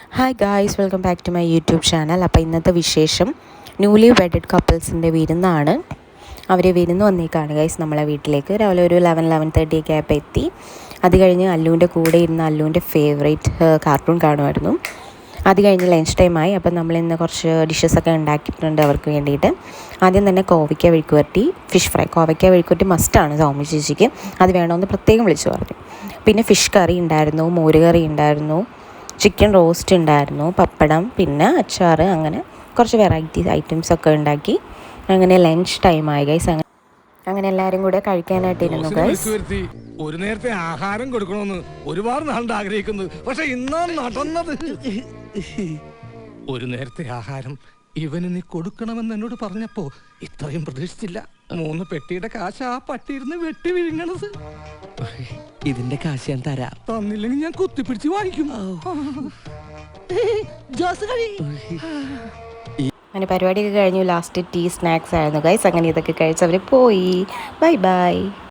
Hi guys, welcome back to my YouTube channel. അപ്പോൾ ഇന്നത്തെ വിശേഷം ന്യൂലി വെഡഡ് കപ്പിൾസിൻ്റെ വിരുന്നാണ്. അവർ വിരുന്ന് വന്നേക്കാണ് ഗൈസ് നമ്മളെ വീട്ടിലേക്ക്. രാവിലെ ഒരു 11-11:30 ഒക്കെ ആയപ്പോൾ എത്തി. അത് കഴിഞ്ഞ് അല്ലുവിൻ്റെ കൂടെ ഇരുന്ന് അല്ലുവിൻ്റെ ഫേവറേറ്റ് കാർട്ടൂൺ കാണുമായിരുന്നു. അത് കഴിഞ്ഞ് ലഞ്ച് ടൈമായി. അപ്പം നമ്മളിന്ന് കുറച്ച് ഡിഷസൊക്കെ ഉണ്ടാക്കിയിട്ടുണ്ട് അവർക്ക് വേണ്ടിയിട്ട്. ആദ്യം തന്നെ കോവയ്ക്ക മെഴുക്കുവരട്ടി, ഫിഷ് ഫ്രൈ. കോവയ്ക്ക മെഴുക്കുവരട്ടി മസ്റ്റാണ് സൗമ്യ ചേച്ചിക്ക്, അത് വേണമെന്ന് പ്രത്യേകം വിളിച്ചു പറഞ്ഞു. പിന്നെ ഫിഷ് കറി ഉണ്ടായിരുന്നു, മോരുകറി ഉണ്ടായിരുന്നു, ചിക്കൻ റോസ്റ്റ് ഉണ്ടായിരുന്നു, പപ്പടം, പിന്നെ അച്ചാർ, അങ്ങനെ കുറച്ച് വെറൈറ്റി ഐറ്റംസൊക്കെ ഉണ്ടാക്കി. അങ്ങനെ ലഞ്ച് ടൈമായി ഗൈസ്. അങ്ങനെ എല്ലാവരും കൂടെ കഴിക്കാനായിട്ടിരുന്നു ഗൈസ്. ഒരു നേരത്തെ ആഹാരം കൊടുക്കണമെന്ന് ഒരുപാട് നാളുണ്ട് ആഗ്രഹിക്കുന്നത്, പക്ഷെ ഇന്നാ നടന്നത്. ഒരു നേരത്തെ ആഹാരം ഇവന് നീ കൊടുക്കണമെന്ന് എന്നോട് പറഞ്ഞപ്പോ ഇത്രയും പ്രതീക്ഷിച്ചില്ല. 3 പെട്ടിയുടെ കാശ് ആ പട്ടിയിരുന്ന് വെട്ടി വിഴുങ്ങണത്. ഇതിന്റെ കാശ് ഞാൻ തരാം. തന്നില്ലെങ്കിൽ ഞാൻ കുത്തിപ്പിടിച്ച് വാങ്ങിക്കും. അങ്ങനെ പരിപാടിയൊക്കെ കഴിഞ്ഞു. ലാസ്റ്റ് ടീ സ്നാക്സ് ആയിരുന്നു ഗൈസ്. അങ്ങനെ ഇതൊക്കെ കഴിച്ച് അവർ പോയി. Bye bye.